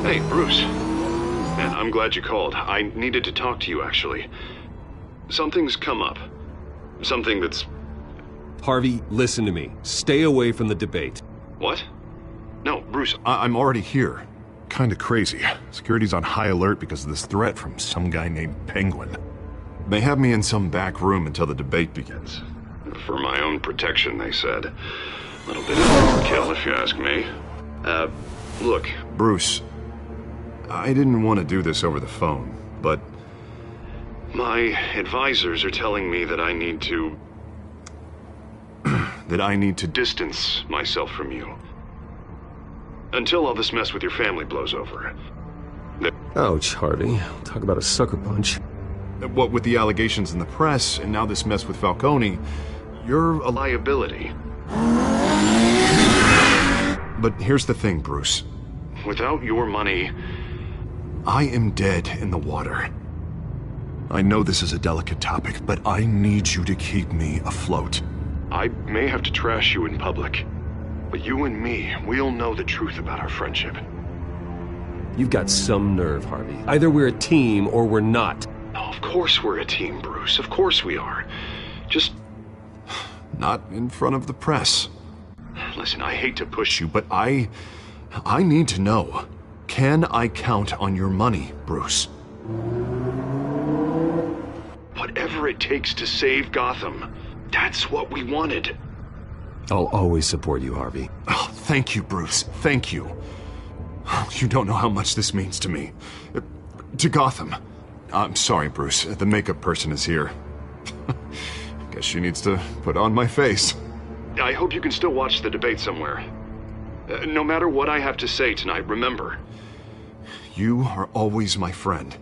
Hey, Bruce. Man, I'm glad you called. I needed to talk to you, actually. Something's come up. Something that's... Harvey, listen to me. Stay away from the debate. What? No, Bruce, I'm already here. Kinda crazy. Security's on high alert because of this threat from some guy named Penguin. They have me in some back room until the debate begins. For my own protection, they said. A little bit of overkill, if you ask me. Look. Bruce, I didn't want to do this over the phone, but... My advisors are telling me that I need to... that I need to distance myself from you. Until all this mess with your family blows over. Ouch, Harvey. Talk about a sucker punch. What with the allegations in the press, and now this mess with Falcone, you're a liability. But here's the thing, Bruce. Without your money... I am dead in the water. I know this is a delicate topic, but I need you to keep me afloat. I may have to trash you in public, but you and me, we'll know the truth about our friendship. You've got some nerve, Harvey. Either we're a team or we're not. No, of course we're a team, Bruce. Of course we are. Just... not in front of the press. Listen, I hate to push you, but I need to know. Can I count on your money, Bruce? Whatever it takes to save Gotham. That's what we wanted. I'll always support you, Harvey. Oh, thank you, Bruce. Thank you. You don't know how much this means to me. To Gotham. I'm sorry, Bruce. The makeup person is here. Guess she needs to put on my face. I hope you can still watch the debate somewhere. No matter what I have to say tonight, remember, you are always my friend.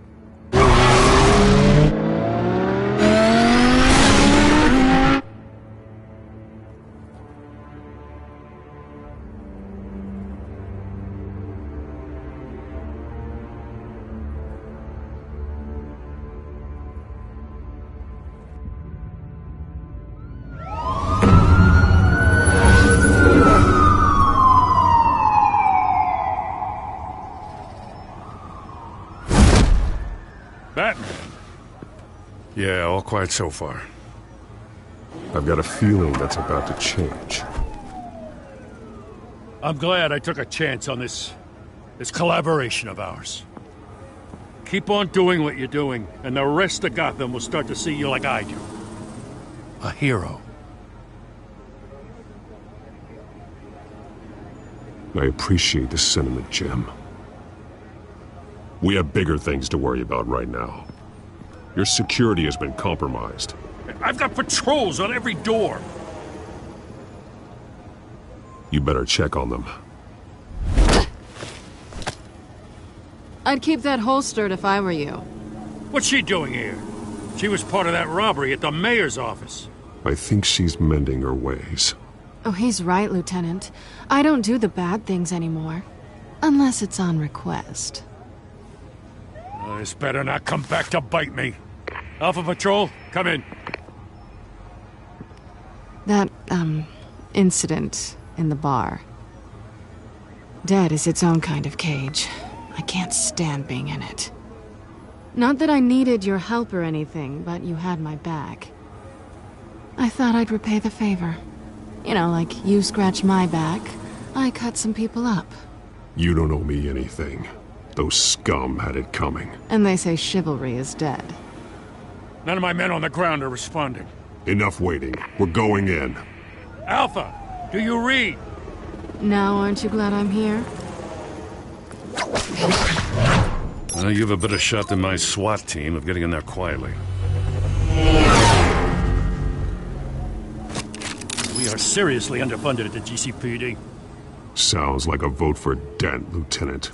Batman. Yeah, all quiet so far. I've got a feeling that's about to change. I'm glad I took a chance on this collaboration of ours. Keep on doing what you're doing, and the rest of Gotham will start to see you like I do. A hero. I appreciate the sentiment, Jim. We have bigger things to worry about right now. Your security has been compromised. I've got patrols on every door. You better check on them. I'd keep that holstered if I were you. What's she doing here? She was part of that robbery at the mayor's office. I think she's mending her ways. Oh, he's right, Lieutenant. I don't do the bad things anymore. Unless it's on request. This better not come back to bite me. Alpha Patrol, come in. That, incident in the bar. Dead is its own kind of cage. I can't stand being in it. Not that I needed your help or anything, but you had my back. I thought I'd repay the favor. You know, like you scratch my back, I cut some people up. You don't owe me anything. Those scum had it coming. And they say chivalry is dead. None of my men on the ground are responding. Enough waiting. We're going in. Alpha, do you read? Now aren't you glad I'm here? Well, you have a better shot than my SWAT team of getting in there quietly. We are seriously underfunded at the GCPD. Sounds like a vote for Dent, Lieutenant.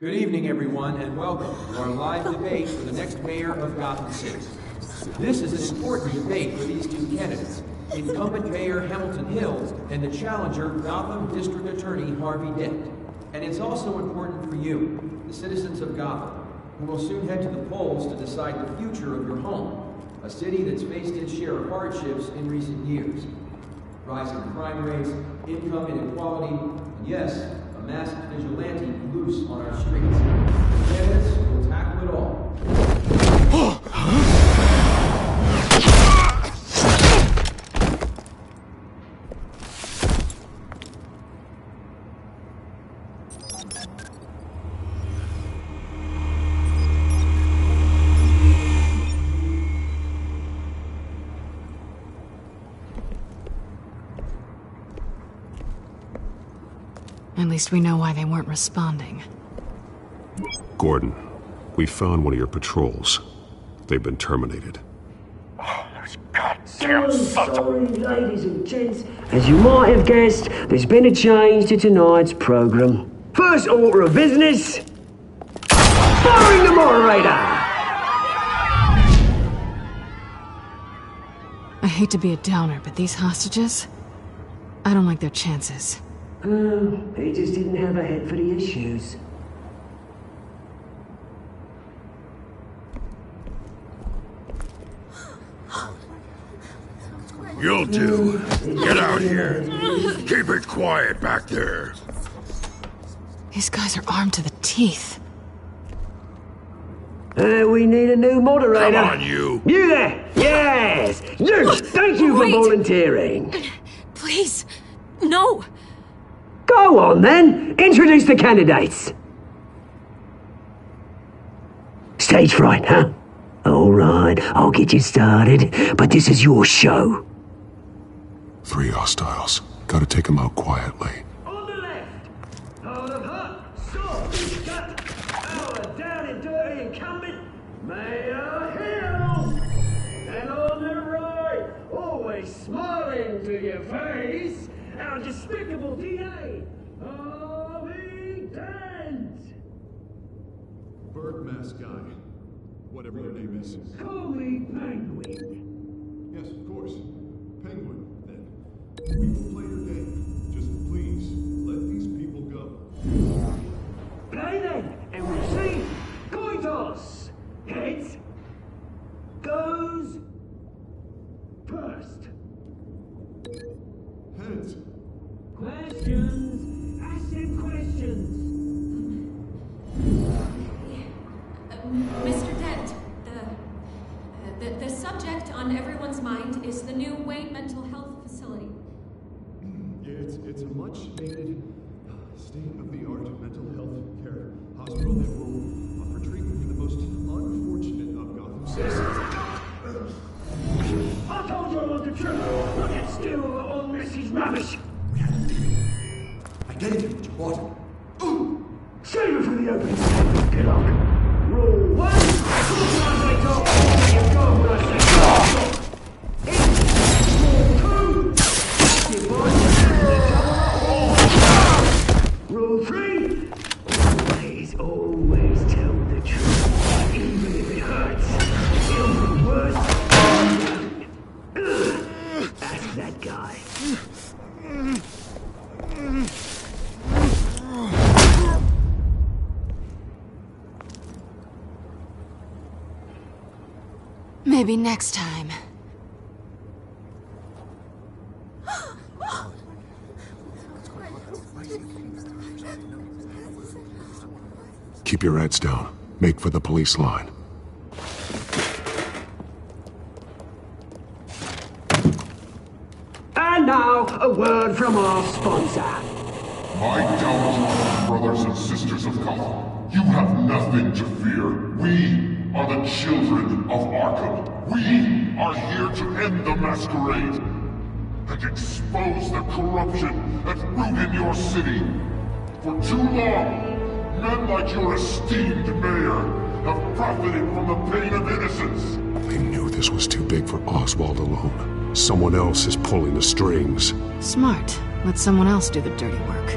Good evening, everyone, and welcome to our live debate for the next mayor of Gotham City. This is an important debate for these two candidates, incumbent Mayor Hamilton Hill and the challenger Gotham District Attorney Harvey Dent. And it's also important for you, the citizens of Gotham, who will soon head to the polls to decide the future of your home, a city that's faced its share of hardships in recent years. Rising crime rates, income inequality, and yes, a masked vigilante loose on our streets. The candidates will tackle it all. At least we know why they weren't responding. Gordon, we found one of your patrols. They've been terminated. Goddamn sorry, ladies and gents. As you might have guessed, there's been a change to tonight's program. First order of business, firing the moderator! I hate to be a downer, but these hostages? I don't like their chances. He just didn't have a head for the issues. You'll do. Get out here. Keep it quiet back there. These guys are armed to the teeth. We need a new moderator. Come on, you. You there? Yes! You! Thank you for volunteering. Please, no. Go on, then. Introduce the candidates. Stage fright, huh? All right, I'll get you started, but this is your show. 3 hostiles. Gotta take them out quietly. On the left, Heart of Hut, sword, cut, Mayor Hill! And on the right, always smiling to your face, our despicable DA, Harvey Dent! Bird mask guy. Whatever your name is. Call me Penguin. Yes, of course. Penguin, then. We will play your game. Just please, let these people go. Play then, and we'll see. Coin toss. Heads goes first. Heads. Questions. Ask him questions. Mr. Dent, the subject on everyone's mind is the new Wayne Mental Health Facility. Yeah, it's a much-needed, state-of-the-art mental health care hospital that will offer treatment for the most unfortunate of Gotham citizens. I told you I want the truth. Look at still all Missy's rubbish. I gave you what you wanted. Save it for the open session. Get on. Rule 1. Sometimes I talk, you go when I say talk. Rule 2. You boys, Rule 3. Always tell the truth, even if it hurts. It'll be worse. Ask that guy. Maybe next time. Keep your heads down. Make for the police line. And now, a word from our sponsor. My downfall, brothers and sisters of Gotham. You have nothing to fear. We are the children of Arkham. We are here to end the masquerade and expose the corruption that's rooted in your city. For too long, men like your esteemed mayor have profited from the pain of innocence. They knew this was too big for Oswald alone. Someone else is pulling the strings. Smart. Let someone else do the dirty work.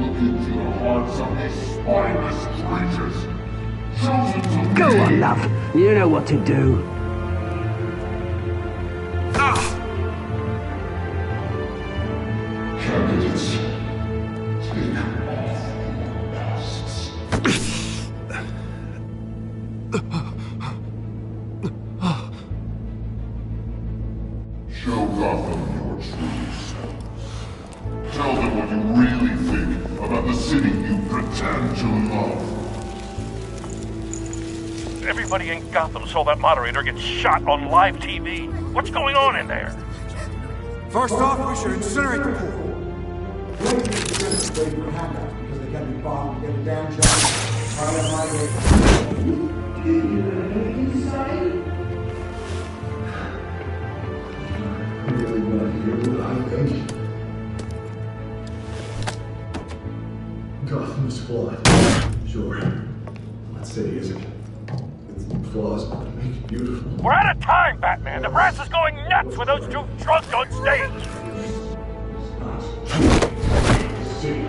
Look into the hearts of these spineless creatures. Chosen to Go on, love. You know what to do. Candidates, take off your masks. Show Gotham your true selves. Tell them what you really think about the city you pretend to love. Everybody in Gotham saw that moderator get shot on live TV. What's going on in there? First off, we should incinerate the pool. Because they can be bombed and get a damn job. Do you have anything to say? Really want to hear what I think? Gotham's flawed. Sure. What city is it? Its flaws make it beautiful. We're out of time, Batman! The brass is going nuts with those two drunks on stage! City.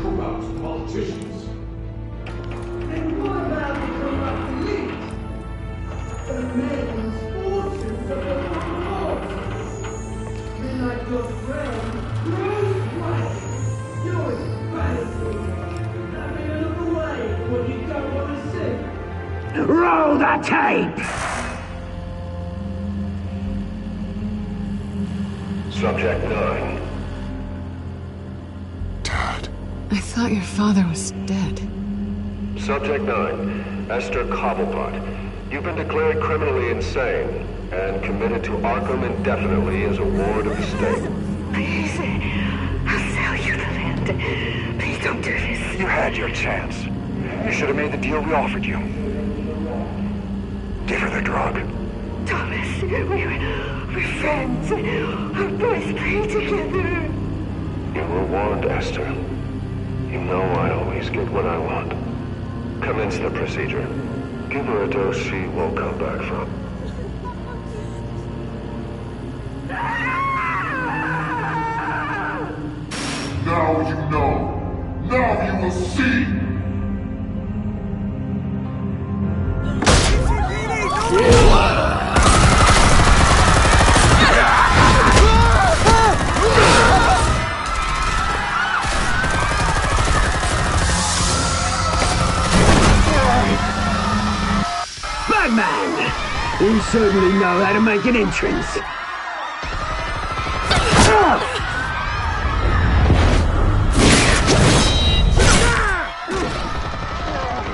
Corrupt politicians. And what about the corrupt elite? The men's fortunes of the world. Be like your friend, Bruce Wayne. You're embarrassing. Having a look away when you don't want to see. Roll the tape! Subject 9. I thought your father was dead. Subject 9, Esther Cobblepot. You've been declared criminally insane and committed to Arkham indefinitely as a ward of the state. Please, I'll sell you the land. Please don't do this. You had your chance. You should have made the deal we offered you. Give her the drug. Thomas, we're friends. Our boys play together. You were warned, Esther. You know I always get what I want. Commence the procedure. Give her a dose she won't come back from. Now you know. Now you will see. Batman! You certainly know how to make an entrance.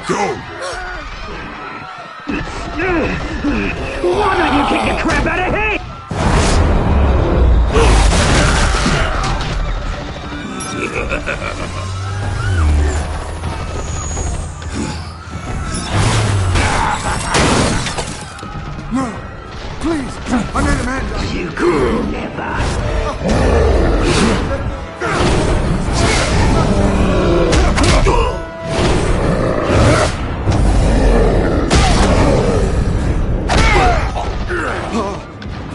Go! Why don't you kick the crap out of him? No! Please! I made a man! You could never!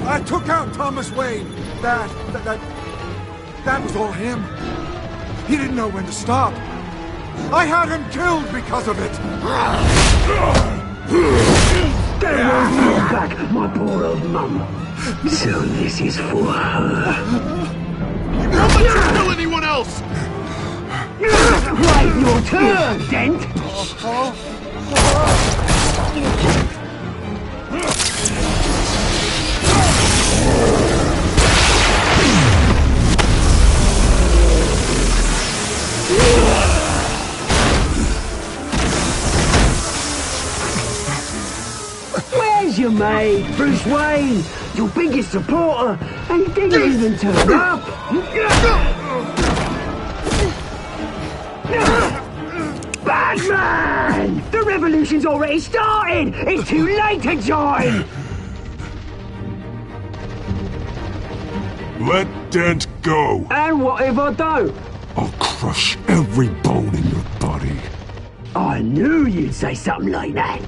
I took out Thomas Wayne. That was all him. He didn't know when to stop. I had him killed because of it. They won't bring back my poor old mum. So this is for her. Don't let you kill anyone else! Right, your turn, Dent! Where's your mate, Bruce Wayne? Your biggest supporter, and he didn't even turn up! Batman! The revolution's already started! It's too late to join! Let Dent go. And what if I don't? I'll crush every bone in your body. I knew you'd say something like that.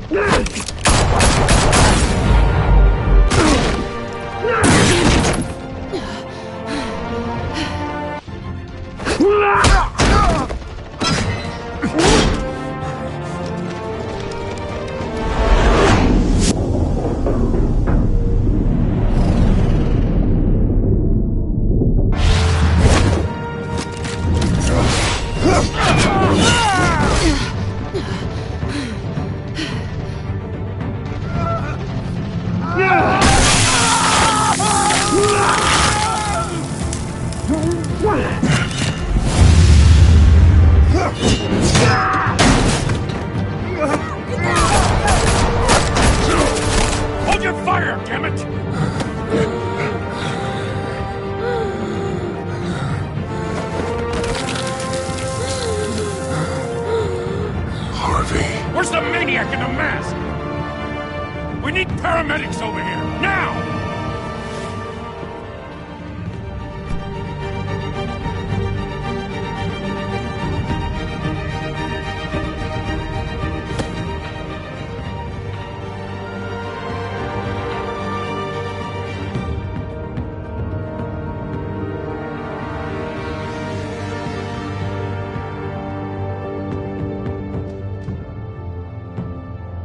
Hold your fire, damn it! Harvey. Where's the maniac in the mask? We need paramedics over here, now!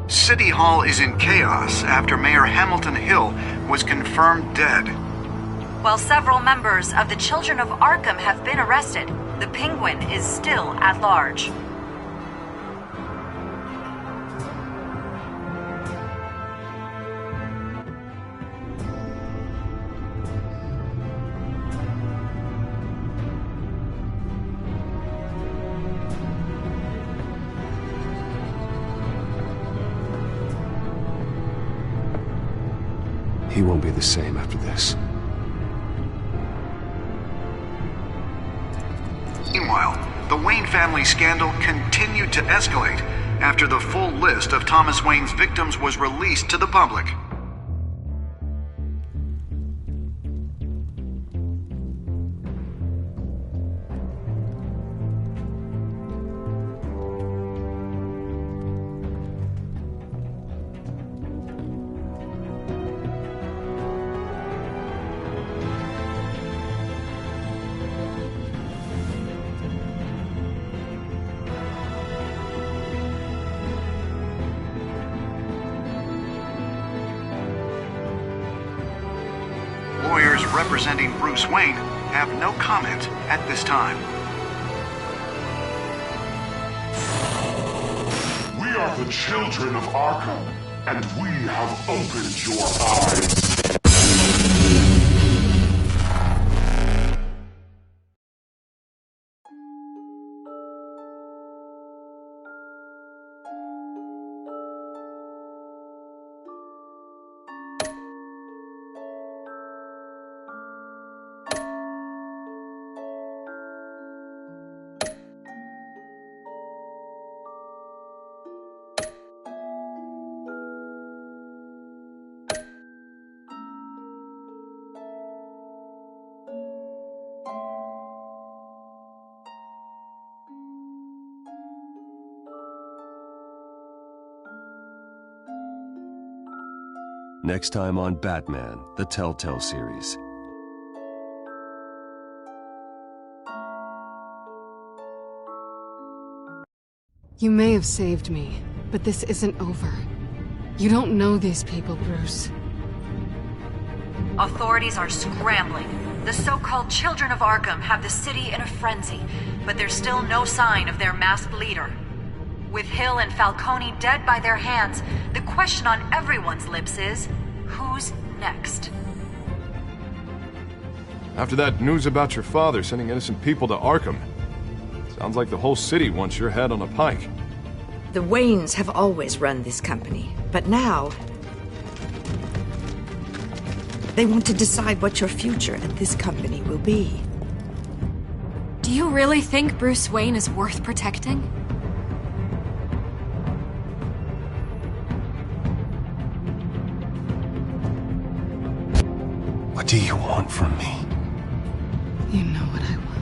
City Hall is in chaos after Mayor Hamilton Hill was confirmed dead. While several members of the Children of Arkham have been arrested, the Penguin is still at large. He won't be the same after this. Meanwhile, the Wayne family scandal continued to escalate after the full list of Thomas Wayne's victims was released to the public. representing Bruce Wayne have no comment at this time. We are the children of Arkham, and we have opened your eyes. Next time on Batman, the Telltale series. You may have saved me, but this isn't over. You don't know these people, Bruce. Authorities are scrambling. The so-called Children of Arkham have the city in a frenzy, but there's still no sign of their masked leader. With Hill and Falcone dead by their hands, the question on everyone's lips is, who's next? After that news about your father sending innocent people to Arkham, sounds like the whole city wants your head on a pike. The Waynes have always run this company, but now they want to decide what your future at this company will be. Do you really think Bruce Wayne is worth protecting? What do you want from me? You know what I want.